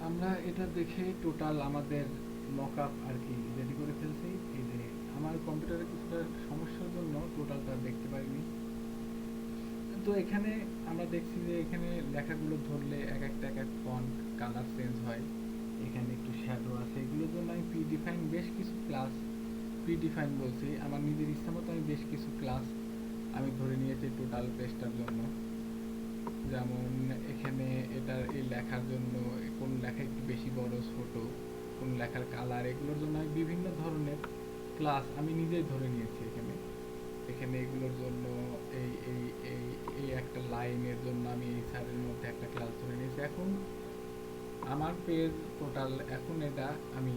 আমরা এটা দেখে টোটাল আমাদের মকআপ আর কি রেডি করে ফেলছি। এই যে আমার কম্পিউটারে কিছুটা সমস্যার জন্য টোটালটা দেখতে পারিনি। তো এখানে আমরা দেখছি যে এখানে লেখাগুলো ধরলে এক এক ফন্ট কালার চেঞ্জ হয়। এখানে একটু শ্যাডো আছে, এগুলোর জন্য আমি প্রিডিফাইন বেশ কিছু ক্লাস, প্রিডিফাইন বলছি আমার নিজের ইচ্ছা মতো আমি বেশ কিছু ক্লাস আমি ধরে নিয়েছি টোটাল পেজটার জন্য। যেমন এখানে এটার এই লেখার জন্য কোন লেখা একটু বেশি বড় ছোট, কোন লেখার কালার, এগুলোর জন্য আমি বিভিন্ন ধরনের ক্লাস আমি নিজেই ধরে নিয়েছি এখানে। এখানে এগুলোর জন্য এই এই এই এই একটা লাইনের জন্য আমি এই সাইডের মধ্যে একটা ক্লাস ধরে নিয়েছি। এখন আমার পেজ টোটাল, এখন এটা আমি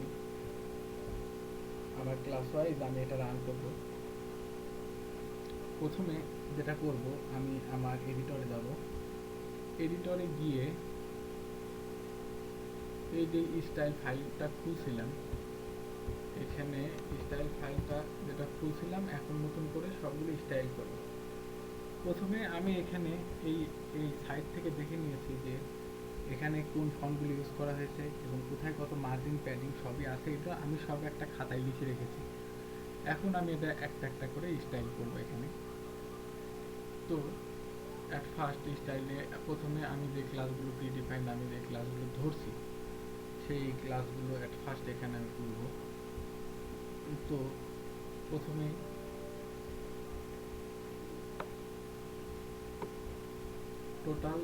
আমার ক্লাস ওয়াইজ আমি এটা রান করব। প্রথমে যেটা করব, আমি আমার এডিটরে যাব। এডিটরে গিয়ে এই যে স্টাইল ফাইলটা খুলছিলাম, এখানে স্টাইল ফাইলটা যেটা খুলছিলাম এখন নতুন করে সবগুলো স্টাইল করব। প্রথমে আমি এখানে এই এই সাইট থেকে দেখে নিয়েছি যে এখানে কোন ফন্টগুলো ইউজ করা হয়েছে এবং কোথায় কত মার্জিন প্যাডিং সবই আছে, এটা আমি সব একটা খাতায় লিখে রেখেছি। এখন আমি এটা একটা একটা করে স্টাইল করব এখানে। তো অ্যাট ফার্স্ট স্টাইলে প্রথমে আমি যে ক্লাসগুলো প্রিডিফাইন্ড আমি যে ক্লাসগুলো ধরছি সেই ক্লাসগুলো অ্যাট ফার্স্ট এখানে আমি তুলব। তো প্রথমে টোটাল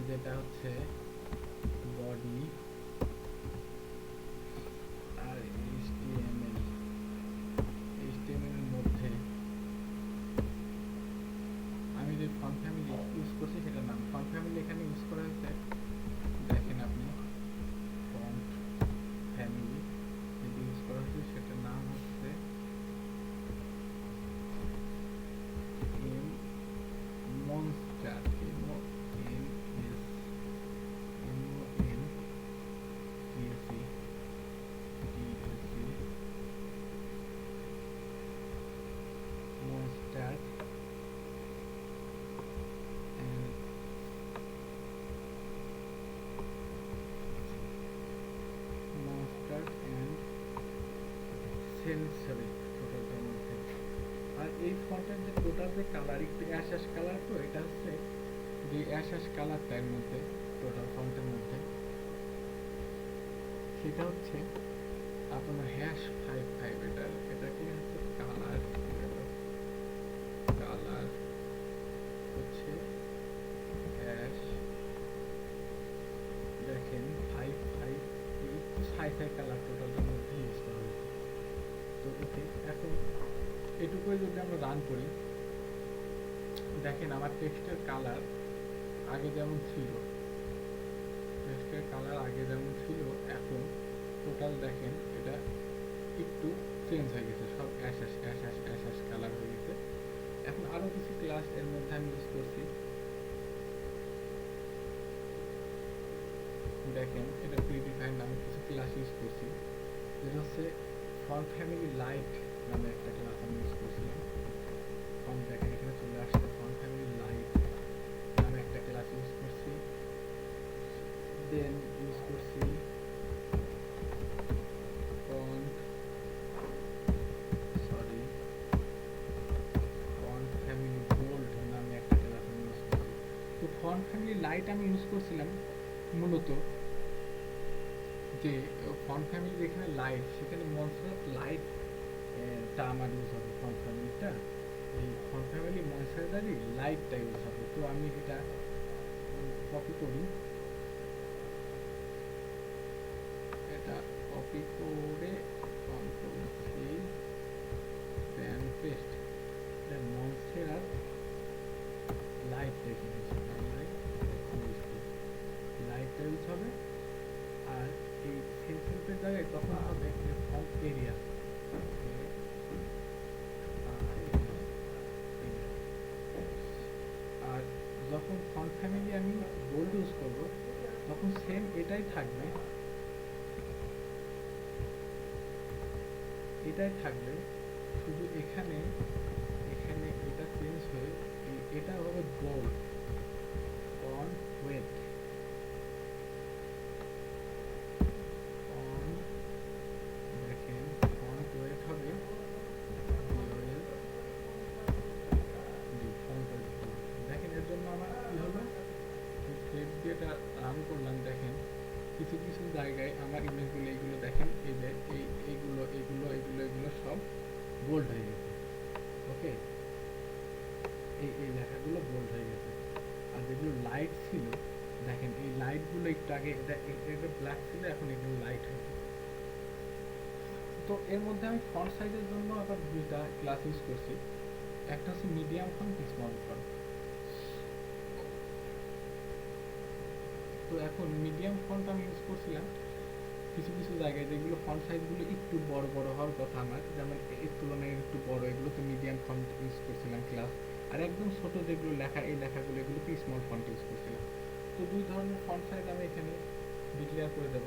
যেটা হচ্ছে বডি আর এইচটিএমএল এর মধ্যে আমি যে ফন্ট ফ্যামিলি ইউজ করছি সেটার নাম ফন্ট ফ্যামিলি এখানে ইউজ করা হয়েছে। দেখেন আপনি ফন্ট ফ্যামিলি যেটা ইউজ করা হয়েছে সেটার নাম হচ্ছে M monster, monster monster and sensory টোটালটার মধ্যে। আর এই ফন্টের যে টোটাল যে কালার একটু অ্যাশ অ্যাশ কালার, তো এটা হচ্ছে যে অ্যাশ অ্যাশ কালারটা এর মধ্যে টোটাল ফন্টের মধ্যে সেটা হচ্ছে আপনার #55। এটাকে হচ্ছে কালার, কালার হচ্ছে অ্যাশ, দেখেন 55 একটু ছাই কালার টোটালটার মধ্যে ইউজ করা হয়েছে। তো ওকে, এখন এটুকুই যদি আমরা রান করি, দেখেন আমার টেক্সটের কালার আগে যেমন ছিল, টেক্সটের কালার আগে যেমন ছিল এখন টোটাল দেখেন এটা একটু চেঞ্জ হয়ে গেছে, সব ash ash ash ash ash ash colour হয়ে গেছে। এখন আরও কিছু ক্লাস এর মধ্যে আমি ইউজ করছি, দেখেন এটা প্রিডিফাইন্ড আমি কিছু ক্লাস ইউজ করছি। যেটা হচ্ছে ফন্ট ফ্যামিলি লাইট নামে একটা ক্লাস আমি ইউজ করছিলাম। ফন্ট দেখেন এখানে চলে আসছে, ফন্ট ফ্যামিলি লাইট নামে একটা ক্লাস ইউজ করছি। দেন ইউজ করছি ফন্ট ফ্যামিলি বোল্ড নামে একটা ক্লাস আমি ইউজ করছি। তো ফন্ট ফ্যামিলি লাইট আমি ইউজ করছিলাম মূলত যে ফন্ট ফ্যামিলি যেখানে লাইট সেখানে মনস্টার লাইট টা আমার ইউজ হবে। ফন্ট ফ্যামিলিটা এই ফন্ট ফ্যামিলি মনস্টারই লাইটটা ইউজ হবে। তো আমি এটা কপি করি, এটা কপি করে কন্ট্রোল সি দেন পেস্ট। এটা মনস্টার লাইট রেখে দিয়েছি, লাইটটা ইউজ হবে। আর এই সেন্সেন্সের জায়গায় তখন হবে যে ফন্ট এরিয়া, আর যখন ফন্ট ফ্যামিলি আমি বোল্ড ইউজ করব তখন সেম এটাই থাকবে, এটাই থাকবে, শুধু এখানে এখানে এটা চেঞ্জ হয়ে এটা হবে বোল্ড ফন্ট ওয়েট। কিছু কিছু জায়গায় আমার ইমেজগুলো এইগুলো দেখেন, এই যে এইগুলো সব বোল্ড হয়ে গেছে। ওকে, এই লেখাগুলো বোল্ড হয়ে গেছে। আর যেগুলো লাইট ছিল, দেখেন এই লাইটগুলো একটু আগে এটা ব্ল্যাক ছিল, এখন এগুলো লাইট হয়ে গেছে। তো এর মধ্যে আমি ফন্ট সাইজের জন্য আবার দুইটা ক্লাস ইউজ করছি। একটা হচ্ছে মিডিয়াম ফন্ট, স্মল ফন্ট। তো এখন মিডিয়াম ফন্ট আমি ইউজ করছিলাম কিছু কিছু জায়গায়, যেগুলো ফন্ট সাইজগুলো একটু বড় বড় হওয়ার কথা আমার, যেমন এর তুলনায় একটু বড়, এগুলোতে মিডিয়াম ফন্ট ইউজ করছিলাম ক্লাস। আর একদম ছোট যেগুলো লেখা, এই লেখাগুলো এগুলোতে স্মল ফন্ট ইউজ করছিলাম। তো দুই ধরনের ফন্ট সাইজ আমি এখানে ডিক্লেয়ার করে দেব।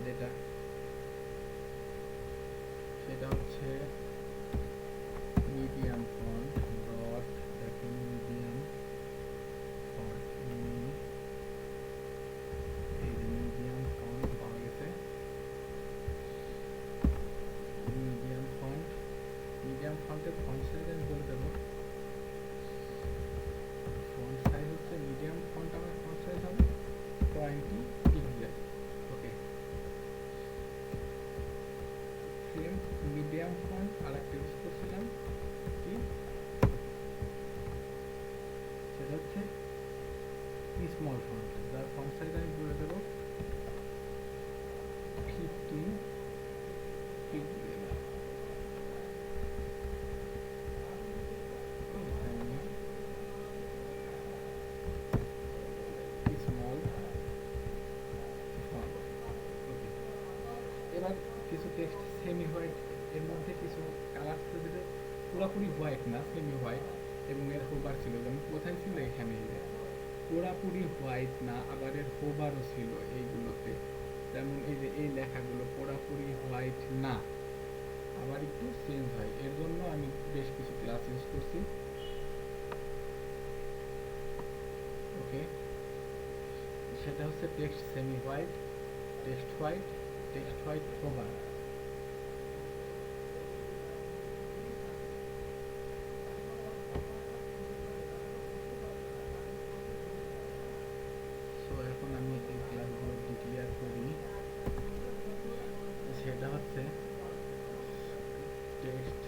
যেটা সেটা হচ্ছে মিডিয়াম ফন্ট ডট, দেখেন মিডিয়াম ফন্ট, এই যে মিডিয়াম ফন্ট পাওয়া গেছে। মিডিয়াম ফন্টের ফন্ট সাইজ আমি বলে দেবো। ফন্ট সাইজ হচ্ছে মিডিয়াম ফন্ট, আমার ফন্ট সাইজ হবে 20 পিক্সেল। ওকে, সেম মিডিয়াম ফন্ট আর একটা ইউজ করছিলাম কি, সেটা হচ্ছে স্মল ফন্ট, যার ফন্ট সাইজ আমি বলে দেবো 15 পিক্সেল। এবার কিছু টেক্সট সেমি হোয়াইট, এর মধ্যে কিছু কালার ছিল যেটা পুরোপুরি হোয়াইট না, সেমি হোয়াইট, এবং এর হোবার ছিল, যেমন কোথায় ছিল এখানে, এই যে পুরাপুরি হোয়াইট না, আবার এর হোবারও ছিল এইগুলোতে, যেমন এই যে এই লেখাগুলো পুরাপুরি হোয়াইট না, আবার একটু চেঞ্জ হয়। এর জন্য আমি বেশ কিছু ক্লাস ইউজ করছি। ওকে, সেটা হচ্ছে text semi white, text white hover. So এখন আমি এই ক্লাসগুলো ডিক্লেয়ার করি। সেটা হচ্ছে টেক্সট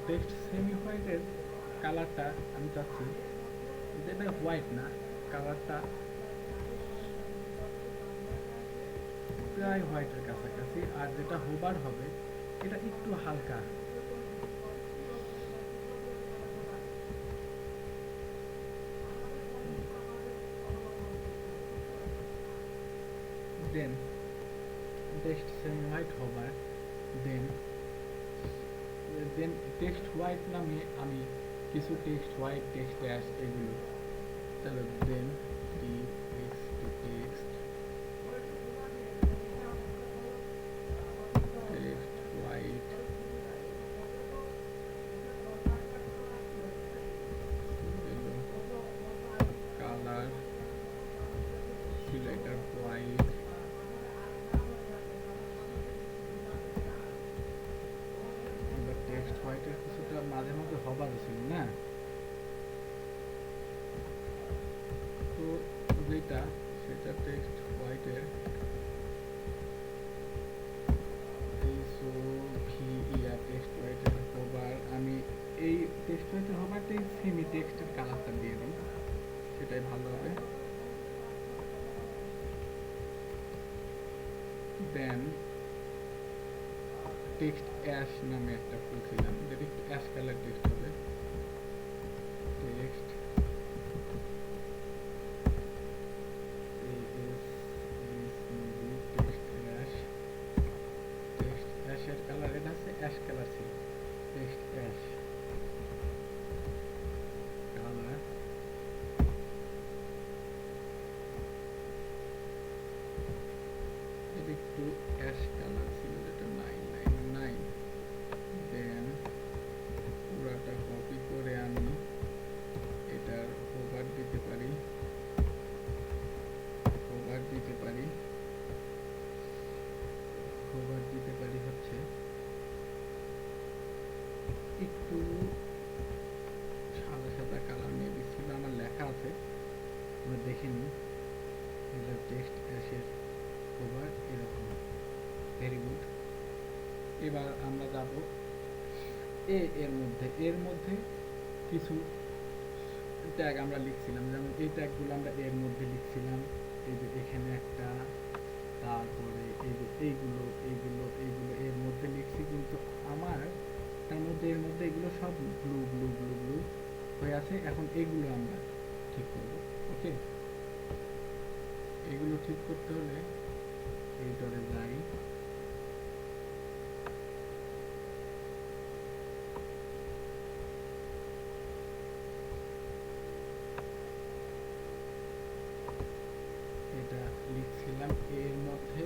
টেক্সট সেমি হোয়াইটের কালারটা আমি চাচ্ছি যেটা হোয়াইট না, কালারটা প্রায় হোয়াইটের কাছাকাছি, আর যেটা হোবার হবে এটা একটু হালকা। দেন টেক্সট সেমি হোয়াইট হোবার, দেন টেক্সট হোয়াইট নামে আমি কিছু টেক্সট হোয়াইট, টেক্সট ড্যাশ এগুলো, তাহলে দেন টেক্সট হোয়াইট কালার ছিল এটা হোয়াইট, এবার টেক্সট হোয়াইটের কিছুটা মাঝে মাঝে হবারও ছিল না, তো যেটা সেটা টেক্সট হোয়াইটের টেক্সট হোয়াইটের হোবার, আমি এই টেক্সট হোয়াইটের হোবারটাই সেমি টেক্সটের কালারটা দিয়ে দিই, সেটাই ভালো হবে। দেন টেক্সট অ্যাশ নামে একটা খুলছিলাম, যেটা একটু অ্যাশ কালার টেক্সট হবে, টেক্সট অ্যাশের কালার, এটা হচ্ছে অ্যাশ কালার ছিল, টেক্সট অ্যাশ কালার, যাব এর মধ্যে কিছু ট্যাগ আমরা লিখছিলাম, যেমন এই ট্যাগগুলো আমরা এর মধ্যে লিখছিলাম, এই যে এখানে একটা, তারপরে এই যে এইগুলো এইগুলো এইগুলো এর মধ্যে লিখছি, কিন্তু আমার তার মধ্যে এর মধ্যে এগুলো সব ব্লু ব্লু ব্লু ব্লু হয়ে আছে। এখন এগুলো আমরা ঠিক করব। ওকে, এগুলো ঠিক করতে হলে এডিটরে যাই, এটা লিখছিলাম এর মধ্যে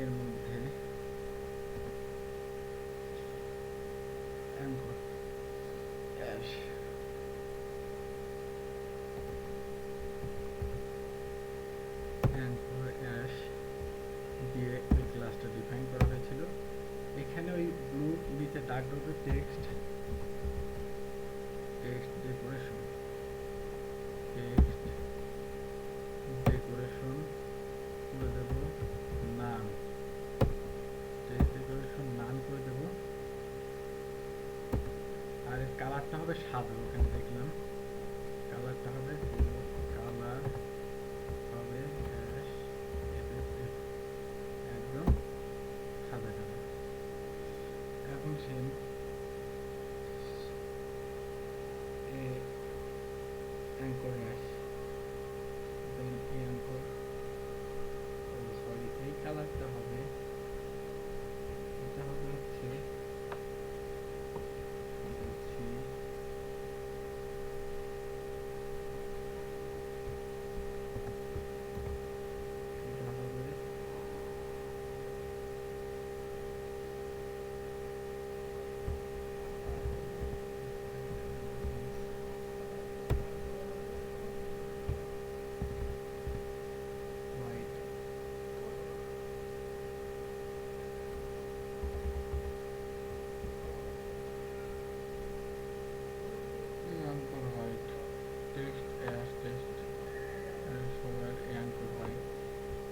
এর মধ্যে অ্যাঙ্কর অ্যাশ দিয়ে এই ক্লাসটা ডিফাইন করা হয়েছিল। এখানে ওই ব্লু নিচে ডার্ক ডটের টেক্সট ডেকোরেশন করে দেব নাম, টেক্সট ডেকোরেশন নাম করে দেব। আর এর কালারটা হবে সাদা, ওখানে দেখলাম কালারটা হবে কালার হবে একদম সাদা কালার। এখন সেম অ্যাঙ্কর অ্যাশ, দেন অ্যাঙ্কর সরি এই কালারটা হবে, এটা হবে হচ্ছে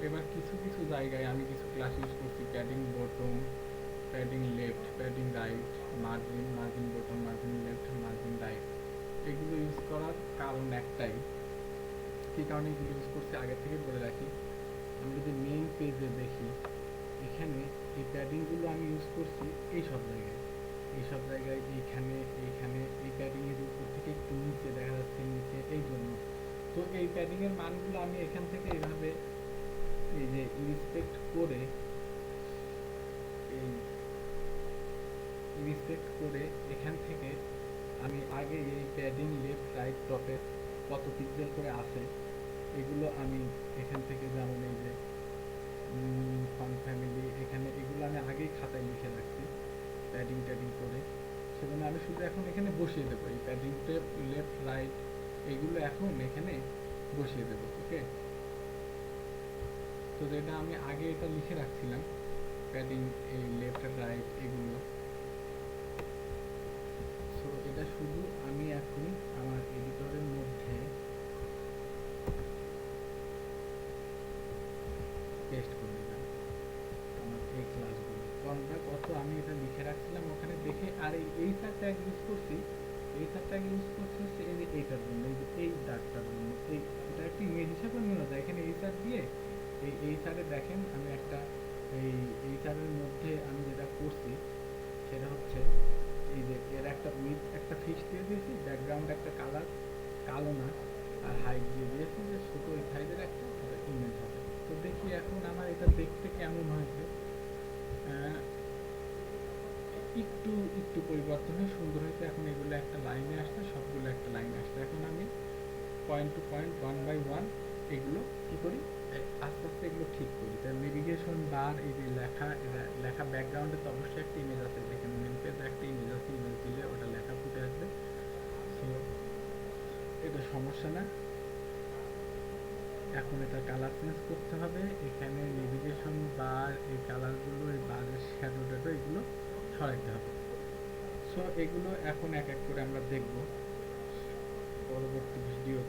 এবার কিছু কিছু জায়গায় আমি কিছু ক্লাস ইউজ করছি padding bottom, padding left, padding right, margin bottom, margin left, margin right. এগুলো ইউজ করার কারণ একটাই, কী কারণে এগুলো ইউজ করছি আগে থেকে বলে রাখি। আমি যদি মেইন পেজে দেখি, এখানে এই প্যাডিংগুলো আমি ইউজ করছি এই সব জায়গায়, এইখানে এই প্যাডিংয়ের উপর থেকে একটু নিচে দেখা যাচ্ছে, নিচে, এই জন্য। তো এই প্যাডিংয়ের মানগুলো আমি এখান থেকে এইভাবে এই যে ইন্সপেক্ট করে এখান থেকে আমি আগে এই প্যাডিং লেফট রাইট টপে কত পিক্সেল করে আছে এগুলো আমি এখান থেকে, যেমন এই যে ফন্ট ফ্যামিলি, এখানে এগুলো আমি আগেই খাতায় লিখে রাখছি প্যাডিং করে, সেজন্য আমি শুধু এখন এখানে বসিয়ে দেবো এই প্যাডিং লেফট রাইট, এগুলো এখন এখানে বসিয়ে দেবো। ওকে, তো যেটা আমি আগে এটা লিখে রাখছিলাম প্যাডিং এই লেফট আর রাইট এগুলো, সো এটা শুধু আমি এখন আমার এডিটরের মধ্যে পেস্ট করে দিলাম আমার এই ক্লাসগুলো, কোনটা কত আমি এটা লিখে রাখছিলাম ওখানে দেখে। আর এই সার ট্যাগ ইউজ করছি, হচ্ছে এই যে এইটার জন্য, এই যে এই ডাকটার জন্য, এটা একটা ইমেজ হিসাবে নেওয়া যায়। এখানে এই সার দিয়ে এই সারে দেখেন আমি একটা এই সারের মধ্যে আমি যেটা করছি সেটা হচ্ছে এই যে এর একটা উইথ একটা ফিক্স দিয়ে দিয়েছি, ব্যাকগ্রাউন্ড একটা কালার কালো না, আর হাইট দিয়ে দিয়েছি যে ছোটো ওই সাইজের একটা ইমেজ হবে। তো দেখি এখন আমার এটা দেখতে কেমন হয়েছে, একটু পরিবর্তন হয়ে সুন্দর হয়েছে। এখন এগুলো একটা লাইনে আসছে, সবগুলো একটা লাইনে আসছে। এখন আমি পয়েন্ট টু পয়েন্ট 1 বাই 1 এগুলো কী করি, আস্তে আস্তে এগুলো ঠিক করি। তার নেভিগেশন বার, এই যে লেখা ব্যাকগ্রাউন্ডে তো অবশ্যই একটা ইমেজ আছে, দেখেন মেন পেজে একটা ইমেজ আছে, ইমেজ দিলে ওটা লেখা ফুটে আসবে। সো এটা সমস্যা না, এখন এটা কালার চেঞ্জ করতে হবে, এখানে নেভিগেশন বার, এই কালারগুলো, এই বারের শ্যাডো ট্যাডো এগুলো সরাইতে হবে। সো এগুলো এখন এক এক করে আমরা দেখব পরবর্তী ভিডিও।